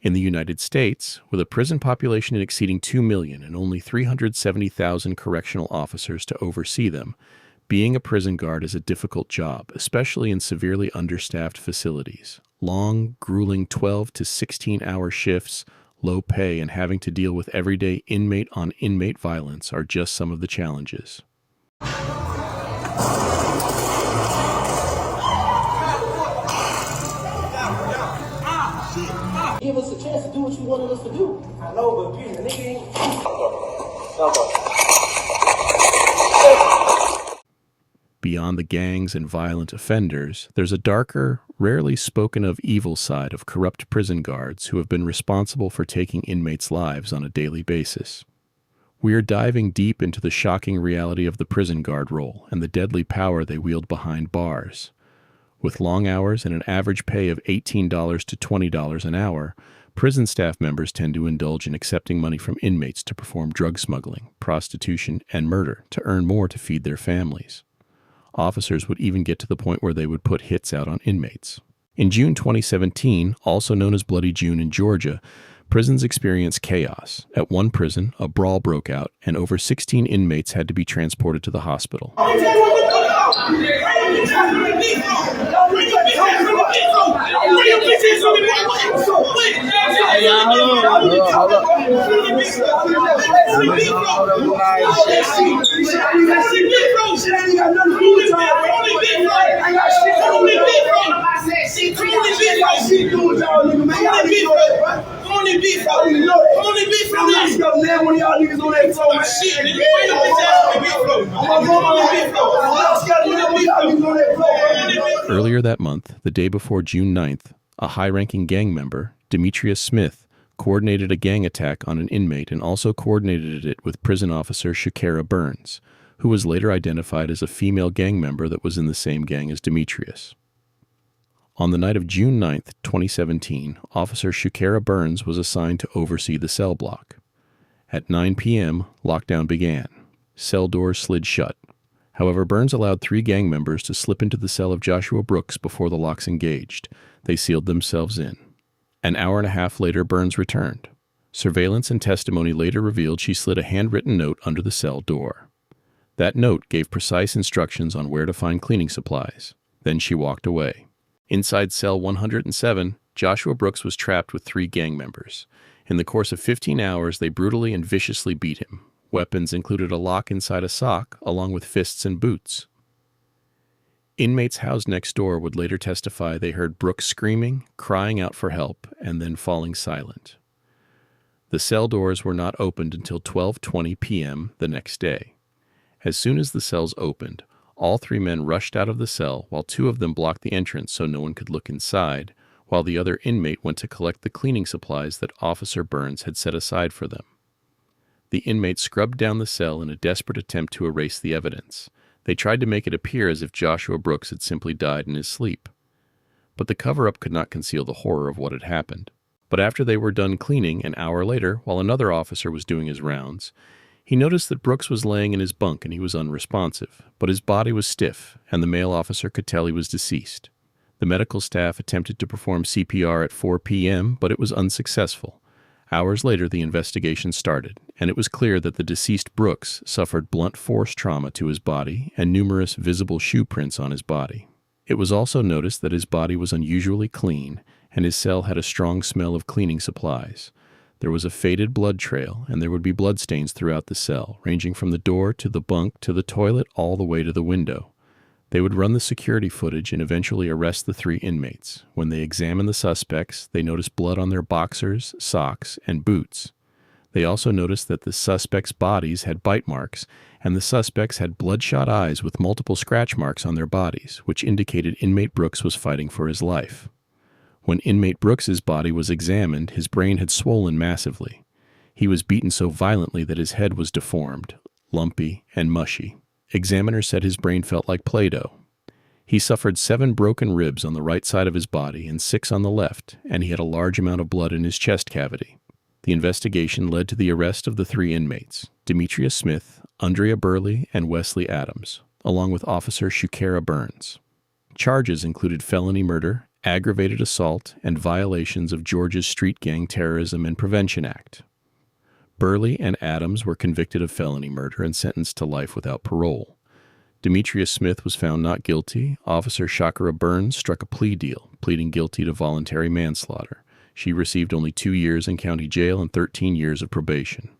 In the United States, with a prison population exceeding 2 million and only 370,000 correctional officers to oversee them, being a prison guard is a difficult job, especially in severely understaffed facilities. Long, grueling 12 to 16-hour shifts, low pay, and having to deal with everyday inmate-on-inmate violence are just some of the challenges. Give us a chance to do what you wanted us to do. I know, but being a nigga ain't... Beyond the gangs and violent offenders, there's a darker, rarely spoken of evil side of corrupt prison guards who have been responsible for taking inmates' lives on a daily basis. We are diving deep into the shocking reality of the prison guard role and the deadly power they wield behind bars. With long hours and an average pay of $18 to $20 an hour, prison staff members tend to indulge in accepting money from inmates to perform drug smuggling, prostitution, and murder to earn more to feed their families. Officers would even get to the point where they would put hits out on inmates. In June 2017, also known as Bloody June in Georgia, prisons experienced chaos. At one prison, a brawl broke out, and over 16 inmates had to be transported to the hospital. Earlier that month, the day before June 9th, a high-ranking gang member, Demetrius Smith, coordinated a gang attack on an inmate and also coordinated it with prison officer Shakira Burns, who was later identified as a female gang member that was in the same gang as Demetrius. On the night of June 9th, 2017, Officer Shakira Burns was assigned to oversee the cell block. At 9 p.m., lockdown began. Cell doors slid shut. However, Burns allowed 3 gang members to slip into the cell of Joshua Brooks before the locks engaged. They sealed themselves in. An hour and a half later, Burns returned. Surveillance and testimony later revealed she slid a handwritten note under the cell door. That note gave precise instructions on where to find cleaning supplies. Then she walked away. Inside cell 107, Joshua Brooks was trapped with 3 gang members. In the course of 15 hours, they brutally and viciously beat him. Weapons included a lock inside a sock, along with fists and boots. Inmates housed next door would later testify they heard Brooks screaming, crying out for help, and then falling silent. The cell doors were not opened until 12:20 p.m. the next day. As soon as the cells opened, all 3 men rushed out of the cell, while 2 of them blocked the entrance so no one could look inside, while the other inmate went to collect the cleaning supplies that Officer Burns had set aside for them. The inmates scrubbed down the cell in a desperate attempt to erase the evidence. They tried to make it appear as if Joshua Brooks had simply died in his sleep. But the cover-up could not conceal the horror of what had happened. But after they were done cleaning, an hour later, while another officer was doing his rounds, he noticed that Brooks was laying in his bunk and he was unresponsive, but his body was stiff, and the male officer could tell he was deceased. The medical staff attempted to perform CPR at 4 p.m., but it was unsuccessful. Hours later, the investigation started, and it was clear that the deceased Brooks suffered blunt force trauma to his body and numerous visible shoe prints on his body. It was also noticed that his body was unusually clean, and his cell had a strong smell of cleaning supplies. There was a faded blood trail, and there would be bloodstains throughout the cell, ranging from the door to the bunk to the toilet all the way to the window. They would run the security footage and eventually arrest the 3 inmates. When they examined the suspects, they noticed blood on their boxers, socks, and boots. They also noticed that the suspects' bodies had bite marks, and the suspects had bloodshot eyes with multiple scratch marks on their bodies, which indicated inmate Brooks was fighting for his life. When inmate Brooks's body was examined, his brain had swollen massively. He was beaten so violently that his head was deformed, lumpy, and mushy. Examiners said his brain felt like Play-Doh. He suffered 7 broken ribs on the right side of his body and 6 on the left, and he had a large amount of blood in his chest cavity. The investigation led to the arrest of the 3 inmates. Demetria Smith, Andrea Burley, and Wesley Adams, along with Officer Shukera Burns. Charges included felony murder, aggravated assault, and violations of Georgia's Street Gang Terrorism and Prevention Act. Burley and Adams were convicted of felony murder and sentenced to life without parole. Demetria Smith was found not guilty. Officer Shakira Burns struck a plea deal, pleading guilty to voluntary manslaughter. She received only 2 years in county jail and 13 years of probation.